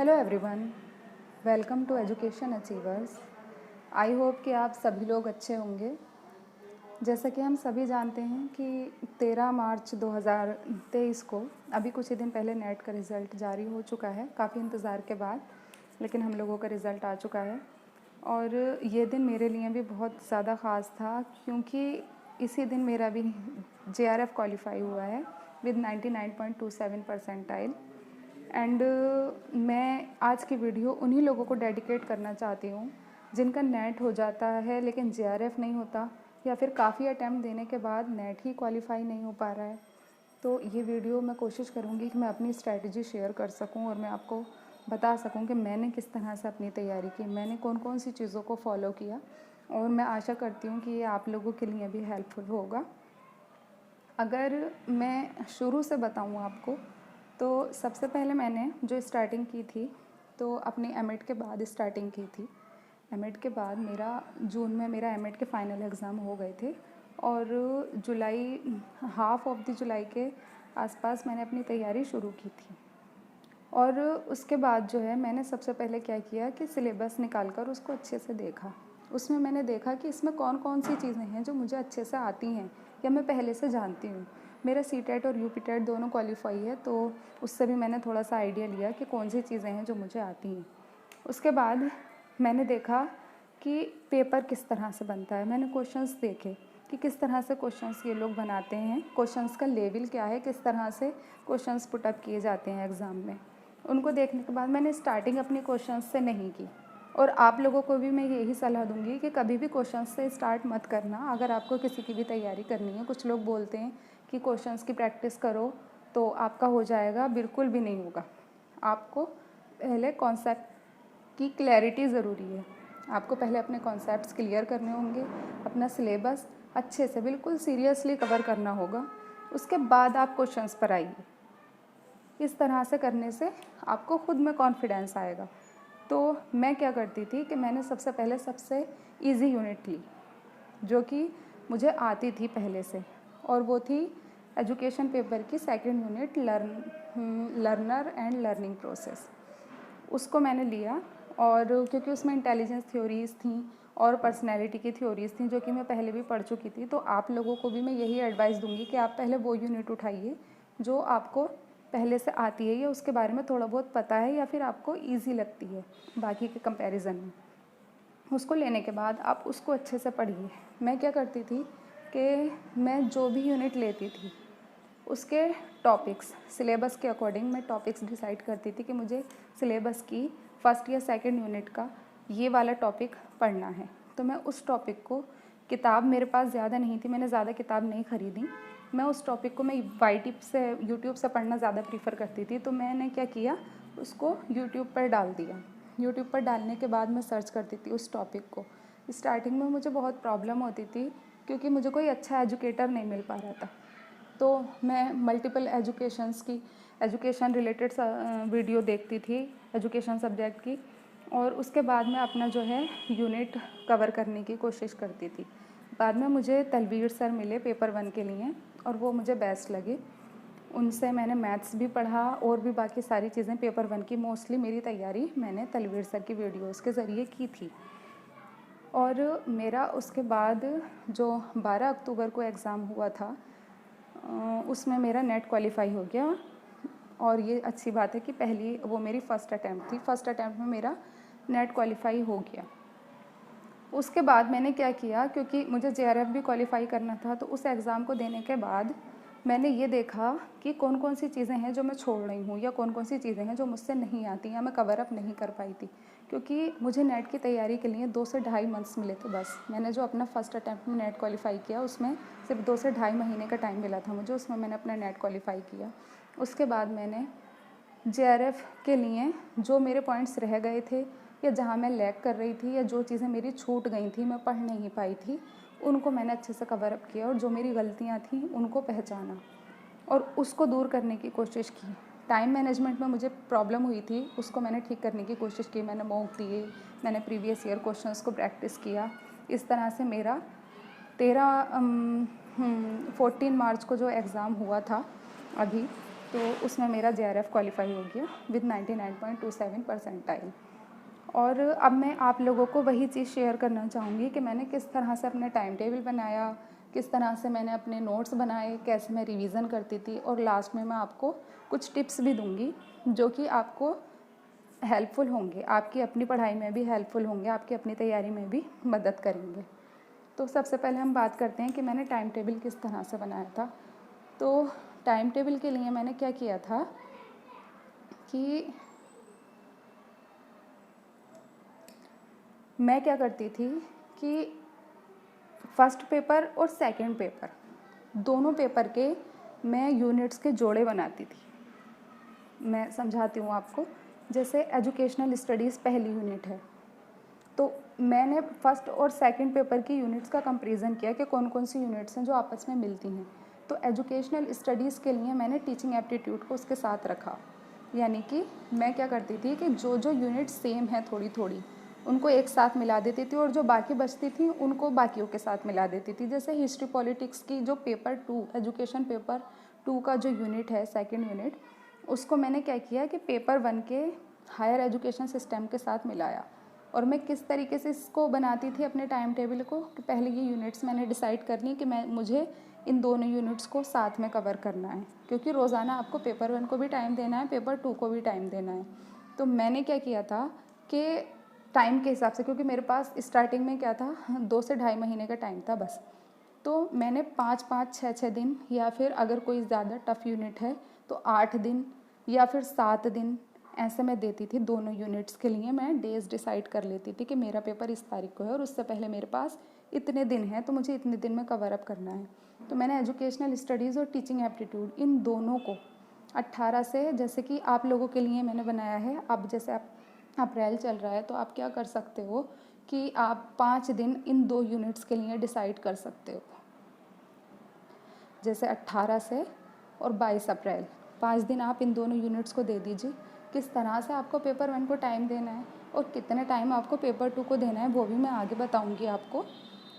Hello everyone, welcome to education achievers. I hope कि आप सभी लोग अच्छे होंगे। जैसा कि हम सभी जानते हैं कि 13 मार्च 2023 को अभी कुछ ही दिन पहले नेट का रिज़ल्ट जारी हो चुका है, काफ़ी इंतज़ार के बाद, लेकिन हम लोगों का रिज़ल्ट आ चुका है। और ये दिन मेरे लिए भी बहुत ज़्यादा ख़ास था क्योंकि इसी दिन मेरा भी JRF क्वालिफाई हुआ है विद 99.27 परसेंटाइल। एंड मैं आज की वीडियो उन्हीं लोगों को डेडिकेट करना चाहती हूँ जिनका नेट हो जाता है लेकिन JRF नहीं होता, या फिर काफ़ी अटैम्प्ट देने के बाद नेट ही क्वालिफाई नहीं हो पा रहा है। तो ये वीडियो मैं कोशिश करूँगी कि मैं अपनी स्ट्रैटेजी शेयर कर सकूँ और मैं आपको बता सकूँ कि मैंने किस तरह से अपनी तैयारी की, मैंने कौन कौन सी चीज़ों को फॉलो किया, और मैं आशा करती हूँ कि ये आप लोगों के लिए भी हेल्पफुल होगा। अगर मैं शुरू से बताऊँ आपको, तो सबसे पहले मैंने जो स्टार्टिंग की थी तो अपनी एमएड के बाद स्टार्टिंग की थी। एमएड के बाद मेरा जून में मेरा एमएड के फाइनल एग्ज़ाम हो गए थे और जुलाई, हाफ ऑफ द जुलाई के आसपास मैंने अपनी तैयारी शुरू की थी। और उसके बाद जो है मैंने सबसे पहले क्या किया कि सिलेबस निकाल कर उसको अच्छे से देखा। उसमें मैंने देखा कि इसमें कौन कौन सी चीज़ें हैं जो मुझे अच्छे से आती हैं या मैं पहले से जानती हूँ। मेरा CTET और UPTET दोनों क्वालिफाई है, तो उससे भी मैंने थोड़ा सा आइडिया लिया कि कौन सी चीज़ें हैं जो मुझे आती हैं। उसके बाद मैंने देखा कि पेपर किस तरह से बनता है। मैंने क्वेश्चंस देखे कि किस तरह से क्वेश्चंस ये लोग बनाते हैं, क्वेश्चंस का लेवल क्या है, किस तरह से क्वेश्चंस पुटअप किए जाते हैं एग्ज़ाम में। उनको देखने के बाद मैंने स्टार्टिंग अपनी क्वेश्चंस से नहीं की, और आप लोगों को भी मैं यही सलाह दूंगी कि कभी भी क्वेश्चंस से स्टार्ट मत करना अगर आपको किसी की भी तैयारी करनी है। कुछ लोग बोलते हैं कि क्वेश्चंस की प्रैक्टिस करो तो आपका हो जाएगा, बिल्कुल भी नहीं होगा। आपको पहले कॉन्सेप्ट की क्लैरिटी ज़रूरी है। आपको पहले अपने कॉन्सेप्ट्स क्लियर करने होंगे, अपना सिलेबस अच्छे से बिल्कुल सीरियसली कवर करना होगा। उसके बाद आप क्वेश्चंस पर आइए। इस तरह से करने से आपको खुद में कॉन्फिडेंस आएगा। तो मैं क्या करती थी कि मैंने सबसे पहले सबसे इजी यूनिट ली जो कि मुझे आती थी पहले से, और वो थी एजुकेशन पेपर की second unit learner and learning process. उसको मैंने लिया, और क्योंकि उसमें इंटेलिजेंस थ्योरीज़ थी और पर्सनैलिटी की थ्योरीज़ थी जो कि मैं पहले भी पढ़ चुकी थी। तो आप लोगों को भी मैं यही एडवाइस दूंगी कि आप पहले वो यूनिट उठाइए जो आपको पहले से आती है या उसके बारे में थोड़ा बहुत पता है या फिर आपको ईजी लगती है बाकी के कंपैरिजन में। उसको लेने के बाद आप उसको अच्छे से पढ़िए। मैं क्या करती थी कि मैं जो भी यूनिट लेती थी उसके टॉपिक्स, सिलेबस के अकॉर्डिंग मैं टॉपिक्स डिसाइड करती थी कि मुझे सिलेबस की फर्स्ट या सेकंड यूनिट का ये वाला टॉपिक पढ़ना है। तो मैं उस टॉपिक को, किताब मेरे पास ज़्यादा नहीं थी, मैंने ज़्यादा किताब नहीं ख़रीदी, मैं उस टॉपिक को मैं यूट्यूब से पढ़ना ज़्यादा प्रीफर करती थी। तो मैंने क्या किया, उसको यूट्यूब पर डाल दिया। यूट्यूब पर डालने के बाद मैं सर्च करती थी उस टॉपिक को। स्टार्टिंग में मुझे बहुत प्रॉब्लम होती थी क्योंकि मुझे कोई अच्छा एजुकेटर नहीं मिल पा रहा था। तो मैं मल्टीपल एजुकेशन रिलेटेड वीडियो देखती थी एजुकेशन सब्जेक्ट की, और उसके बाद मैं अपना जो है यूनिट कवर करने की कोशिश करती थी। बाद में मुझे तलवीर सर मिले पेपर 1 के लिए, और वो मुझे बेस्ट लगे। उनसे मैंने मैथ्स भी पढ़ा और भी बाकी सारी चीज़ें पेपर 1 की मोस्टली मेरी तैयारी मैंने तलवीर सर की वीडियोज़ के ज़रिए की थी। और मेरा उसके बाद जो 12 अक्टूबर को एग्ज़ाम हुआ था उसमें मेरा नेट क्वालिफाई हो गया। और ये अच्छी बात है कि पहली वो मेरी फ़र्स्ट अटैम्प्ट थी। फ़र्स्ट अटैम्प्ट में मेरा नेट क्वालिफाई हो गया। उसके बाद मैंने क्या किया, क्योंकि मुझे JRF भी क्वालिफाई करना था, तो उस एग्ज़ाम को देने के बाद मैंने ये देखा कि कौन कौन सी चीज़ें हैं जो मैं छोड़ रही हूँ या कौन कौन सी चीज़ें हैं जो मुझसे नहीं आती या मैं कवर अप नहीं कर पाई थी। क्योंकि मुझे नेट की तैयारी के लिए 2 से ढाई मंथ्स मिले थे बस। मैंने जो अपना फ़र्स्ट अटैम्प्ट में नेट क्वालिफाई किया उसमें सिर्फ 2 से ढाई महीने का टाइम मिला था मुझे, उसमें मैंने अपना नेट क्वालिफाई किया। उसके बाद मैंने JRF के लिए जो मेरे पॉइंट्स रह गए थे या जहाँ मैं लैग कर रही थी या जो चीज़ें मेरी छूट गई थी, मैं पढ़ नहीं पाई थी, उनको मैंने अच्छे से कवर अप किया, और जो मेरी गलतियाँ थी उनको पहचाना और उसको दूर करने की कोशिश की। टाइम मैनेजमेंट में मुझे प्रॉब्लम हुई थी, उसको मैंने ठीक करने की कोशिश की। मैंने मॉक दिए, मैंने प्रीवियस ईयर क्वेश्चंस को प्रैक्टिस किया। इस तरह से मेरा 14 मार्च को जो एग्ज़ाम हुआ था अभी, तो उसमें मेरा JRF क्वालिफाई हो गया विद 99.27 परसेंटाइल। और अब मैं आप लोगों को वही चीज़ शेयर करना चाहूँगी कि मैंने किस तरह से अपना टाइम टेबल बनाया, किस तरह से मैंने अपने नोट्स बनाए, कैसे मैं रिवीज़न करती थी, और लास्ट में मैं आपको कुछ टिप्स भी दूँगी जो कि आपको हेल्पफुल होंगे, आपकी अपनी पढ़ाई में भी हेल्पफुल होंगे, आपकी अपनी तैयारी में भी मदद करेंगे। तो सबसे पहले हम बात करते हैं कि मैंने टाइम टेबल किस तरह से बनाया था। तो टाइम टेबल के लिए मैंने क्या किया था कि मैं क्या करती थी कि फर्स्ट पेपर और सेकंड पेपर दोनों पेपर के मैं यूनिट्स के जोड़े बनाती थी। मैं समझाती हूँ आपको। जैसे एजुकेशनल स्टडीज़ पहली यूनिट है, तो मैंने फर्स्ट और सेकंड पेपर की यूनिट्स का कंपैरिजन किया कि कौन कौन सी यूनिट्स हैं जो आपस में मिलती हैं। तो एजुकेशनल स्टडीज़ के लिए मैंने टीचिंग एप्टीट्यूड को उसके साथ रखा। यानी कि मैं क्या करती थी कि जो जो यूनिट सेम है थोड़ी थोड़ी उनको एक साथ मिला देती थी, और जो बाकी बचती थी उनको बाकियों के साथ मिला देती थी। जैसे हिस्ट्री पॉलिटिक्स की जो पेपर 2 एजुकेशन पेपर 2 का जो यूनिट है, सेकंड यूनिट, उसको मैंने क्या किया कि पेपर 1 के हायर एजुकेशन सिस्टम के साथ मिलाया। और मैं किस तरीके से इसको बनाती थी अपने टाइम टेबल को कि पहले ये यूनिट्स मैंने डिसाइड करनी कि मुझे इन दोनों यूनिट्स को साथ में कवर करना है, क्योंकि रोज़ाना आपको पेपर 1 को भी टाइम देना है, पेपर 2 को भी टाइम देना है। तो मैंने क्या किया था कि टाइम के हिसाब से, क्योंकि मेरे पास स्टार्टिंग में क्या था 2 से ढाई महीने का टाइम था बस, तो मैंने 5-5, 6-6 दिन, या फिर अगर कोई ज़्यादा टफ़ यूनिट है तो 8 दिन या फिर 7 दिन ऐसे मैं देती थी। दोनों यूनिट्स के लिए मैं डेज़ डिसाइड कर लेती थी कि मेरा पेपर इस तारीख को है और उससे पहले मेरे पास इतने दिन हैं, तो मुझे इतने दिन में कवर अप करना है। तो मैंने एजुकेशनल स्टडीज़ और टीचिंग एप्टीट्यूड इन दोनों को 18 से, जैसे कि आप लोगों के लिए मैंने बनाया है, अब जैसे आप अप्रैल चल रहा है तो आप क्या कर सकते हो कि आप 5 दिन इन 2 यूनिट्स के लिए डिसाइड कर सकते हो। जैसे 18 से और 22 अप्रैल 5 दिन आप इन दोनों यूनिट्स को दे दीजिए। किस तरह से आपको पेपर 1 को टाइम देना है और कितने टाइम आपको पेपर 2 को देना है वो भी मैं आगे बताऊंगी आपको।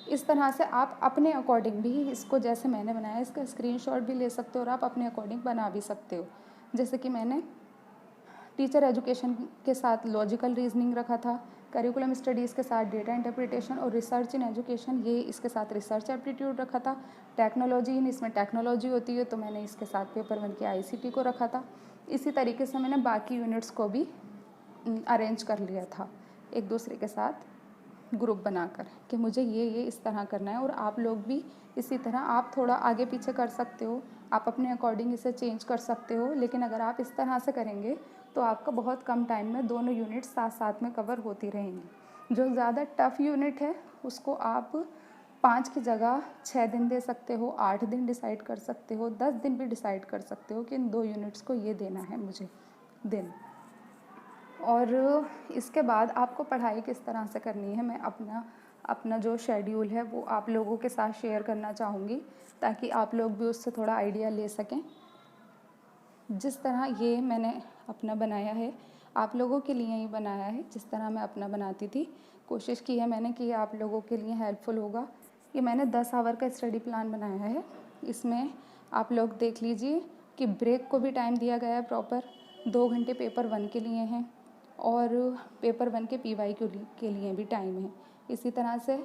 इस तरह से आप अपने अकॉर्डिंग भी इसको, जैसे मैंने बनाया, इसका स्क्रीनशॉट भी ले सकते हो और आप अपने अकॉर्डिंग बना भी सकते हो। जैसे कि मैंने टीचर एजुकेशन के साथ लॉजिकल रीजनिंग रखा था, करिकुलम स्टडीज़ के साथ डेटा इंटरप्रिटेशन और रिसर्च इन एजुकेशन, ये इसके साथ रिसर्च एप्टीट्यूड रखा था। टेक्नोलॉजी इन, इसमें टेक्नोलॉजी होती है तो मैंने इसके साथ पेपर 1 की ICT को रखा था। इसी तरीके से मैंने बाकी यूनिट्स को भी अरेंज कर लिया था एक दूसरे के साथ ग्रुप बनाकर कि मुझे ये इस तरह करना है। और आप लोग भी इसी तरह, आप थोड़ा आगे पीछे कर सकते हो, आप अपने अकॉर्डिंग इसे चेंज कर सकते हो, लेकिन अगर आप इस तरह से करेंगे तो आपका बहुत कम टाइम में दोनों यूनिट साथ साथ में कवर होती रहेंगी। जो ज़्यादा टफ़ यूनिट है उसको आप 5 की जगह 6 दिन दे सकते हो, 8 दिन डिसाइड कर सकते हो, 10 दिन भी डिसाइड कर सकते हो कि इन 2 यूनिट्स को ये देना है मुझे दिन। और इसके बाद आपको पढ़ाई किस तरह से करनी है, मैं अपना जो शेड्यूल है वो आप लोगों के साथ शेयर करना चाहूँगी ताकि आप लोग भी उससे थोड़ा आइडिया ले सकें। जिस तरह ये मैंने अपना बनाया है, आप लोगों के लिए ही बनाया है, जिस तरह मैं अपना बनाती थी। कोशिश की है मैंने कि आप लोगों के लिए हेल्पफुल होगा। ये मैंने 10 आवर का स्टडी प्लान बनाया है। इसमें आप लोग देख लीजिए कि ब्रेक को भी टाइम दिया गया है प्रॉपर। 2 घंटे पेपर 1 के लिए हैं और पेपर 1 के PY के लिए भी टाइम है। इसी तरह से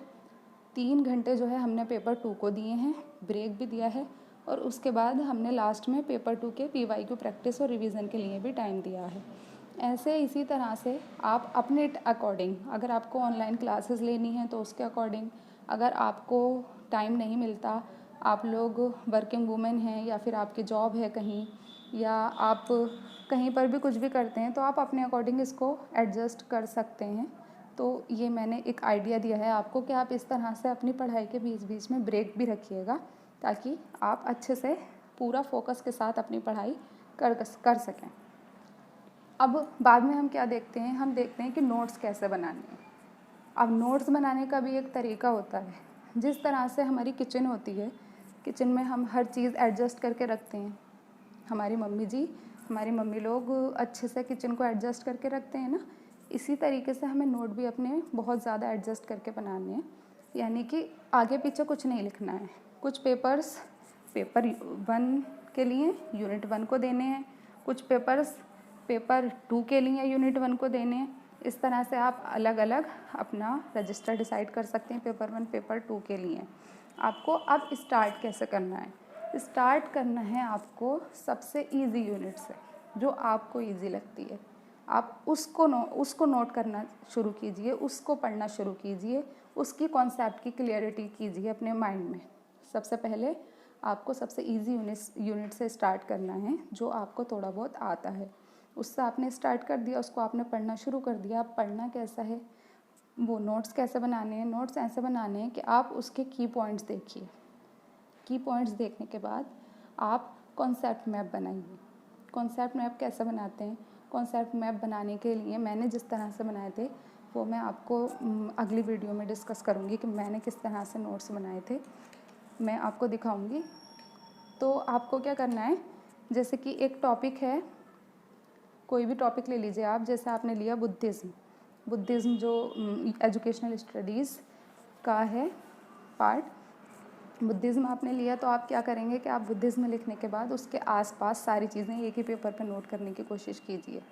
3 घंटे जो है हमने पेपर 2 को दिए हैं, ब्रेक भी दिया है, और उसके बाद हमने लास्ट में पेपर 2 के PY प्रैक्टिस और रिवीजन के लिए भी टाइम दिया है। ऐसे इसी तरह से आप अपने अकॉर्डिंग, अगर आपको ऑनलाइन क्लासेस लेनी है तो उसके अकॉर्डिंग, अगर आपको टाइम नहीं मिलता, आप लोग वर्किंग वूमेन हैं या फिर आपकी जॉब है कहीं, या आप कहीं पर भी कुछ भी करते हैं, तो आप अपने अकॉर्डिंग इसको एडजस्ट कर सकते हैं। तो ये मैंने एक आइडिया दिया है आपको कि आप इस तरह से अपनी पढ़ाई के बीच बीच में ब्रेक भी रखिएगा ताकि आप अच्छे से पूरा फोकस के साथ अपनी पढ़ाई कर सकें। अब बाद में हम क्या देखते हैं, हम देखते हैं कि नोट्स कैसे बनाने हैं। अब नोट्स बनाने का भी एक तरीका होता है। जिस तरह से हमारी किचन होती है, किचन में हम हर चीज़ एडजस्ट करके रखते हैं। हमारी मम्मी लोग अच्छे से किचन को एडजस्ट करके रखते हैं ना, इसी तरीके से हमें नोट भी अपने बहुत ज़्यादा एडजस्ट करके बनाने हैं। यानी कि आगे पीछे कुछ नहीं लिखना है। कुछ पेपर 1 के लिए यूनिट 1 को देने हैं, कुछ पेपर्स पेपर 2 के लिए यूनिट 1 को देने हैं। इस तरह से आप अलग अलग अपना रजिस्टर डिसाइड कर सकते हैं पेपर 1 पेपर 2 के लिए। आपको अब स्टार्ट कैसे करना है? स्टार्ट करना है आपको सबसे इजी यूनिट से, जो आपको इजी लगती है। आप उसको नोट करना शुरू कीजिए, उसको पढ़ना शुरू कीजिए, उसकी कॉन्सेप्ट की क्लियरिटी कीजिए अपने माइंड में। सबसे पहले आपको सबसे इजी यूनिट से स्टार्ट करना है, जो आपको थोड़ा बहुत आता है। उससे आपने स्टार्ट कर दिया, उसको आपने पढ़ना शुरू कर दिया। आप पढ़ना कैसा है, वो नोट्स कैसे बनाने हैं? नोट्स ऐसे बनाने हैं कि आप उसके की पॉइंट्स देखिए। की पॉइंट्स देखने के बाद आप कॉन्सेप्ट मैप बनाइए। कॉन्सेप्ट मैप कैसे बनाते हैं? कॉन्सेप्ट मैप बनाने के लिए मैंने जिस तरह से बनाए थे वो मैं आपको अगली वीडियो में डिस्कस करूँगी कि मैंने किस तरह से नोट्स बनाए थे, मैं आपको दिखाऊँगी। तो आपको क्या करना है, जैसे कि एक टॉपिक है, कोई भी टॉपिक ले लीजिए आप। जैसे आपने लिया बुद्धिज़्म जो एजुकेशनल स्टडीज़ का है पार्ट, बुद्धिज़्म आपने लिया। तो आप क्या करेंगे कि आप बुद्धिज़्म लिखने के बाद उसके आसपास सारी चीज़ें एक ही पेपर पे नोट करने की कोशिश कीजिए,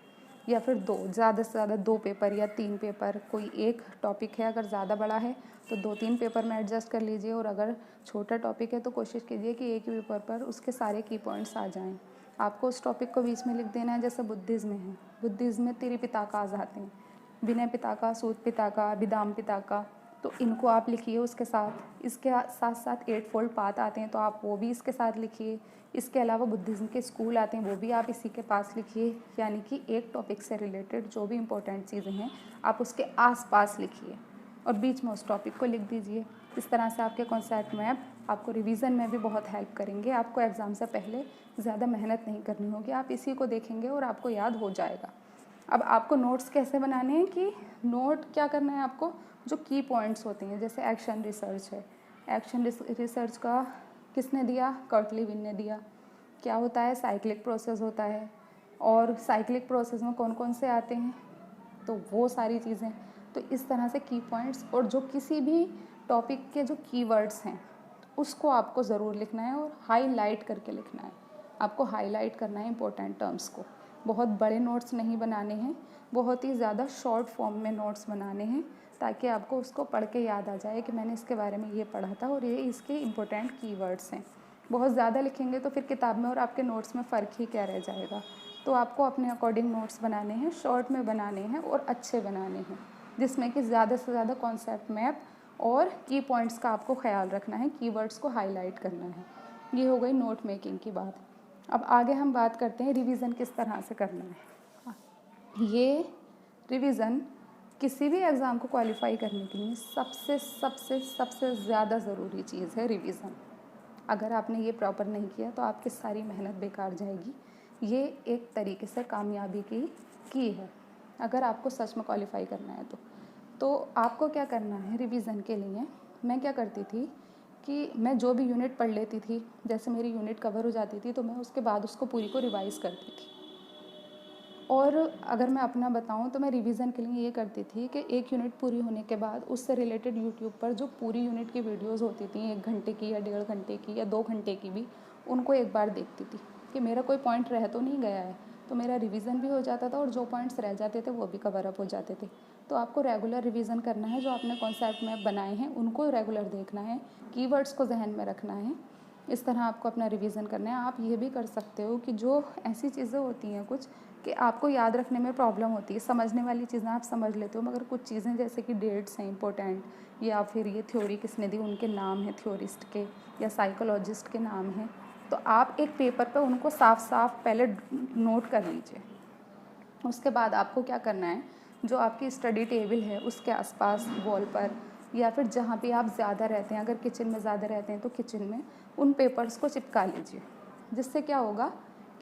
या फिर ज़्यादा से ज़्यादा 2 पेपर या 3 पेपर। कोई एक टॉपिक है, अगर ज़्यादा बड़ा है तो 2-3 पेपर में एडजस्ट कर लीजिए, और अगर छोटा टॉपिक है तो कोशिश कीजिए कि एक ही पेपर पर उसके सारे की पॉइंट्स आ जाएँ। आपको उस टॉपिक को बीच में लिख देना है। जैसे बुद्धिज़्म है, बुद्धिज़्म में 3 पिताका आ जाते हैं, विनय पिताका, सूत पिताका, अभिधाम पिताका। तो इनको आप लिखिए उसके साथ। इसके साथ साथ 8 फोल्ड पाथ आते हैं, तो आप वो भी इसके साथ लिखिए। इसके अलावा बुद्धिज़्म के स्कूल आते हैं, वो भी आप इसी के पास लिखिए। यानी कि एक टॉपिक से रिलेटेड जो भी इम्पोर्टेंट चीज़ें हैं आप उसके आसपास लिखिए, और बीच में उस टॉपिक को लिख दीजिए। इस तरह से आपके कॉन्सेप्ट मैप आपको रिवीजन में भी बहुत हेल्प करेंगे। आपको एग्ज़ाम से पहले ज़्यादा मेहनत नहीं करनी होगी, आप इसी को देखेंगे और आपको याद हो जाएगा। अब आपको नोट्स कैसे बनाने हैं कि नोट क्या करना है आपको, जो की पॉइंट्स होते हैं। जैसे एक्शन रिसर्च है, एक्शन रिसर्च का किसने दिया? कर्ट लेविन ने दिया। क्या होता है? साइक्लिक प्रोसेस होता है, और साइक्लिक प्रोसेस में कौन कौन से आते हैं, तो वो सारी चीज़ें। तो इस तरह से की पॉइंट्स, और जो किसी भी टॉपिक के जो कीवर्ड्स हैं उसको आपको ज़रूर लिखना है, और हाईलाइट करके लिखना है। आपको हाईलाइट करना है इंपॉर्टेंट टर्म्स को। बहुत बड़े नोट्स नहीं बनाने हैं, बहुत ही ज़्यादा शॉर्ट फॉर्म में नोट्स बनाने हैं, ताकि आपको उसको पढ़ के याद आ जाए कि मैंने इसके बारे में ये पढ़ा था और ये इसके इम्पोर्टेंट कीवर्ड्स हैं। बहुत ज़्यादा लिखेंगे तो फिर किताब में और आपके नोट्स में फ़र्क ही क्या रह जाएगा। तो आपको अपने अकॉर्डिंग नोट्स बनाने हैं, शॉर्ट में बनाने हैं और अच्छे बनाने हैं, जिसमें कि ज़्यादा से ज़्यादा कॉन्सेप्ट मैप और की पॉइंट्स का आपको ख्याल रखना है, कीवर्ड्स को हाईलाइट करना है। ये हो गई नोट मेकिंग की बात। अब आगे हम बात करते हैं रिवीजन किस तरह से करना है। ये रिवीजन किसी भी एग्ज़ाम को क्वालिफाई करने के लिए सबसे सबसे सबसे ज़्यादा ज़रूरी चीज़ है रिवीजन। अगर आपने ये प्रॉपर नहीं किया तो आपकी सारी मेहनत बेकार जाएगी। ये एक तरीके से कामयाबी की है, अगर आपको सच में क्वालिफाई करना है तो आपको क्या करना है रिवीजन के लिए। मैं क्या करती थी कि मैं जो भी यूनिट पढ़ लेती थी, जैसे मेरी यूनिट कवर हो जाती थी तो मैं उसके बाद उसको पूरी को रिवाइज़ करती थी। और अगर मैं अपना बताऊं तो मैं रिवीजन के लिए ये करती थी कि एक यूनिट पूरी होने के बाद उससे रिलेटेड यूट्यूब पर जो पूरी यूनिट की वीडियोस होती थी, 1 घंटे की या 1.5 घंटे की या 2 घंटे की भी, उनको एक बार देखती थी कि मेरा कोई पॉइंट रह तो नहीं गया है। तो मेरा रिवीजन भी हो जाता था और जो पॉइंट्स रह जाते थे वो भी कवर अप हो जाते थे। तो आपको रेगुलर रिवीजन करना है, जो आपने कॉन्सेप्ट मैप बनाए हैं उनको रेगुलर देखना है, कीवर्ड्स को जहन में रखना है। इस तरह आपको अपना रिवीजन करना है। आप ये भी कर सकते हो कि जो ऐसी चीज़ें होती हैं कुछ कि आपको याद रखने में प्रॉब्लम होती है, समझने वाली चीज़ें आप समझ लेते हो, मगर कुछ चीज़ें जैसे कि डेट्स हैं इंपॉर्टेंट, या फिर ये थ्योरी किसने दी उनके नाम हैं थ्योरिस्ट के या साइकोलॉजिस्ट के नाम हैं, तो आप एक पेपर पे उनको साफ साफ पहले नोट कर लीजिए। उसके बाद आपको क्या करना है, जो आपकी स्टडी टेबल है उसके आसपास वॉल पर, या फिर जहाँ भी आप ज़्यादा रहते हैं, अगर किचन में ज़्यादा रहते हैं तो किचन में उन पेपर्स को चिपका लीजिए। जिससे क्या होगा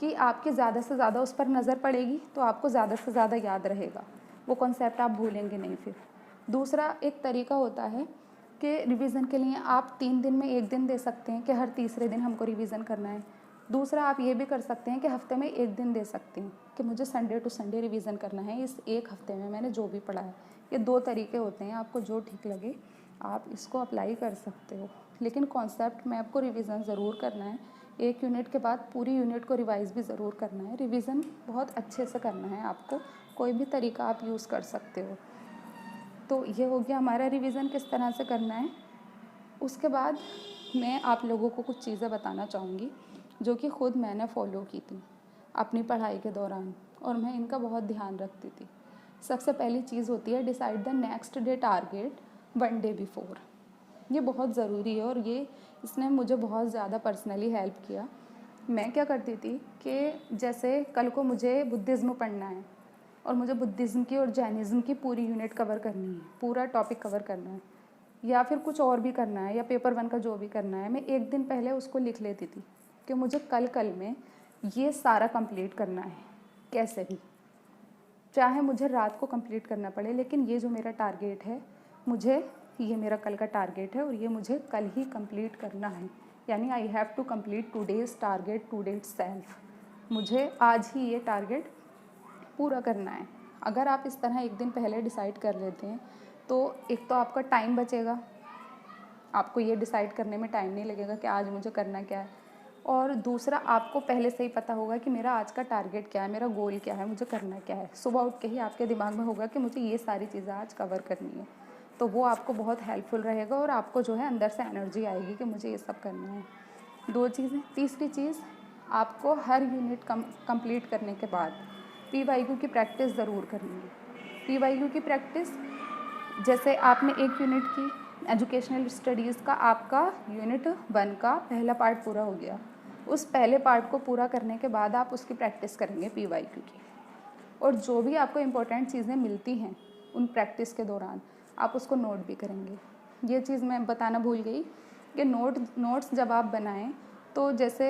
कि आपके ज़्यादा से ज़्यादा उस पर नज़र पड़ेगी, तो आपको ज़्यादा से ज़्यादा याद रहेगा, वो कॉन्सेप्ट आप भूलेंगे नहीं फिर। दूसरा एक तरीका होता है कि रिवीजन के लिए आप 3 दिन में 1 दिन दे सकते हैं कि हर तीसरे दिन हमको रिवीजन करना है। दूसरा आप ये भी कर सकते हैं कि हफ्ते में 1 दिन दे सकते हैं कि मुझे संडे टू संडे रिवीजन करना है, इस एक हफ्ते में मैंने जो भी पढ़ा है। ये 2 तरीके होते हैं, आपको जो ठीक लगे आप इसको अप्लाई कर सकते हो। लेकिन कॉन्सेप्ट में आपको रिवीजन ज़रूर करना है, एक यूनिट के बाद पूरी यूनिट को रिवाइज़ भी ज़रूर करना है। रिवीजन बहुत अच्छे से करना है आपको, कोई भी तरीका आप यूज़ कर सकते हो। तो ये हो गया हमारा रिवीजन किस तरह से करना है। उसके बाद मैं आप लोगों को कुछ चीज़ें बताना चाहूँगी जो कि ख़ुद मैंने फ़ॉलो की थी अपनी पढ़ाई के दौरान, और मैं इनका बहुत ध्यान रखती थी। सबसे पहली चीज़ होती है decide the next day target 1 day before. ये बहुत ज़रूरी है और इसने मुझे बहुत ज़्यादा पर्सनली हेल्प किया। मैं क्या करती थी कि जैसे कल को मुझे बुद्धिज़्म पढ़ना है और मुझे बुद्धिज़्म की और जैनिज़्म की पूरी यूनिट कवर करनी है, पूरा टॉपिक कवर करना है, या फिर कुछ और भी करना है, या पेपर 1 का जो भी करना है, मैं एक दिन पहले उसको लिख लेती थी कि मुझे कल में ये सारा कंप्लीट करना है, कैसे भी, चाहे मुझे रात को कंप्लीट करना पड़े, लेकिन ये जो मेरा टारगेट है, ये मेरा कल का टारगेट है और ये मुझे कल ही कंप्लीट करना है। यानी I have to complete today's target today itself. मुझे आज ही ये टारगेट पूरा करना है। अगर आप इस तरह एक दिन पहले डिसाइड कर लेते हैं तो एक तो आपका टाइम बचेगा, आपको ये डिसाइड करने में टाइम नहीं लगेगा कि आज मुझे करना क्या है, और दूसरा आपको पहले से ही पता होगा कि मेरा आज का टारगेट क्या है, मेरा गोल क्या है, मुझे करना क्या है। सुबह उठ के ही आपके दिमाग में होगा कि मुझे ये सारी चीज़ें आज कवर करनी है, तो वो आपको बहुत हेल्पफुल रहेगा और आपको जो है अंदर से एनर्जी आएगी कि मुझे ये सब करना है। 2 चीज़ें। तीसरी चीज़, आपको हर यूनिट कंप्लीट करने के बाद PYQ की प्रैक्टिस ज़रूर करनी है। PYQ की प्रैक्टिस, जैसे आपने एक यूनिट की एजुकेशनल स्टडीज़ का, आपका यूनिट 1 का पहला पार्ट पूरा हो गया, उस पहले पार्ट को पूरा करने के बाद आप उसकी प्रैक्टिस करेंगे PYQ की, और जो भी आपको इम्पोर्टेंट चीज़ें मिलती हैं उन प्रैक्टिस के दौरान आप उसको नोट भी करेंगे। ये चीज़ मैं बताना भूल गई कि नोट्स जब आप बनाएं तो जैसे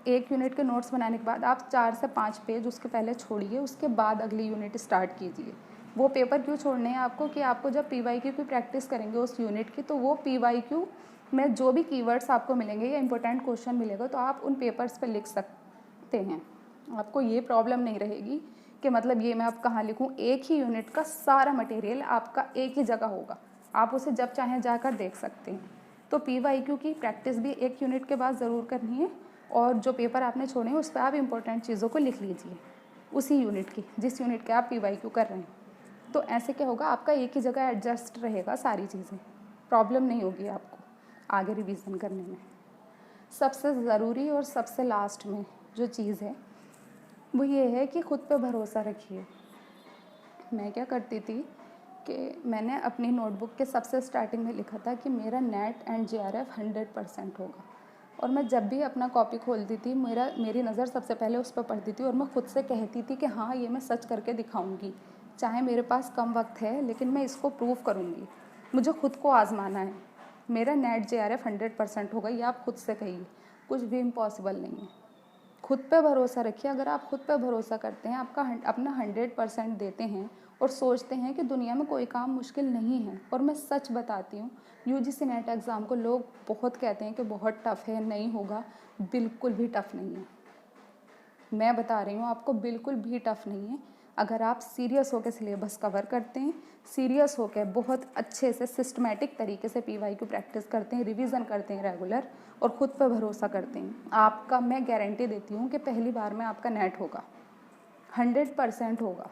एक यूनिट के नोट्स बनाने के बाद आप 4 से 5 पेज उसके पहले छोड़िए, उसके बाद अगली यूनिट स्टार्ट कीजिए। वो पेपर क्यों छोड़ने हैं आपको कि आपको जब PYQ की प्रैक्टिस करेंगे उस यूनिट की, तो वो PYQ में जो भी कीवर्ड्स आपको मिलेंगे या इंपॉर्टेंट क्वेश्चन मिलेगा तो आप उन पेपर्स पे लिख सकते हैं। आपको ये प्रॉब्लम नहीं रहेगी कि मतलब ये मैं अब कहाँ लिखूँ। एक ही यूनिट का सारा मटेरियल आपका एक ही जगह होगा, आप उसे जब चाहें जाकर देख सकते हैं। तो PYQ की प्रैक्टिस भी एक यूनिट के बाद ज़रूर करनी है, और जो पेपर आपने छोड़े हैं उस पर आप इंपॉर्टेंट चीज़ों को लिख लीजिए उसी यूनिट की, जिस यूनिट के आप PYQ कर रहे हैं। तो ऐसे क्या होगा, आपका एक ही जगह एडजस्ट रहेगा, सारी चीज़ें, प्रॉब्लम नहीं होगी आपको आगे रिवीजन करने में। सबसे ज़रूरी और सबसे लास्ट में जो चीज़ है वो ये है कि ख़ुद पे भरोसा रखिए। मैं क्या करती थी कि मैंने अपनी नोटबुक के सबसे स्टार्टिंग में लिखा था कि मेरा नेट एंड JRF 100% होगा, और मैं जब भी अपना कॉपी खोलती थी मेरी नज़र सबसे पहले उस पर पड़ती थी, और मैं ख़ुद से कहती थी कि हाँ ये मैं सच करके दिखाऊंगी, चाहे मेरे पास कम वक्त है लेकिन मैं इसको प्रूव करूँगी, मुझे ख़ुद को आजमाना है, मेरा नेट JRF 100% होगा। ये आप खुद से कहिए, कुछ भी इम्पॉसिबल नहीं है। खुद पे भरोसा रखिए। अगर आप खुद पे भरोसा करते हैं, अपना 100% देते हैं और सोचते हैं कि दुनिया में कोई काम मुश्किल नहीं है, और मैं सच बताती हूँ, UGC नेट एग्ज़ाम को लोग बहुत कहते हैं कि बहुत टफ़ है, नहीं होगा, बिल्कुल भी टफ़ नहीं है। मैं बता रही हूँ आपको, बिल्कुल भी टफ़ नहीं है। अगर आप सीरियस होकर सिलेबस कवर करते हैं, सीरियस होकर बहुत अच्छे से सिस्टमेटिक तरीके से PYQ प्रैक्टिस करते हैं, रिवीजन करते हैं रेगुलर, और ख़ुद पर भरोसा करते हैं, आपका मैं गारंटी देती हूँ कि पहली बार में आपका नेट होगा, 100% होगा।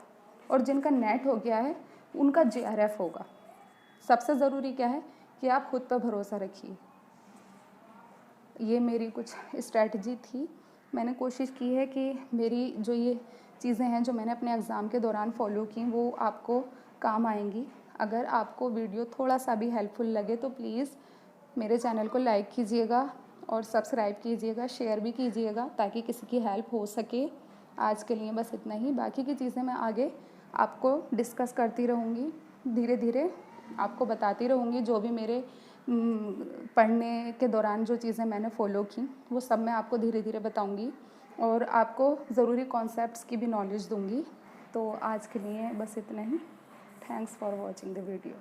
और जिनका नेट हो गया है उनका JRF होगा। सबसे ज़रूरी क्या है कि आप खुद पर भरोसा रखिए। ये मेरी कुछ स्ट्रैटेजी थी। मैंने कोशिश की है कि मेरी जो ये चीज़ें हैं जो मैंने अपने एग्ज़ाम के दौरान फॉलो की वो आपको काम आएंगी। अगर आपको वीडियो थोड़ा सा भी हेल्पफुल लगे तो प्लीज़ मेरे चैनल को लाइक कीजिएगा और सब्सक्राइब कीजिएगा, शेयर भी कीजिएगा ताकि किसी की हेल्प हो सके। आज के लिए बस इतना ही, बाकी की चीज़ें मैं आगे आपको डिस्कस करती रहूँगी, धीरे धीरे आपको बताती रहूँगी। जो भी मेरे पढ़ने के दौरान जो चीज़ें मैंने फ़ॉलो की वो सब मैं आपको धीरे धीरे बताऊँगी, और आपको ज़रूरी कॉन्सेप्ट्स की भी नॉलेज दूँगी। तो आज के लिए बस इतना ही। Thanks for watching the video.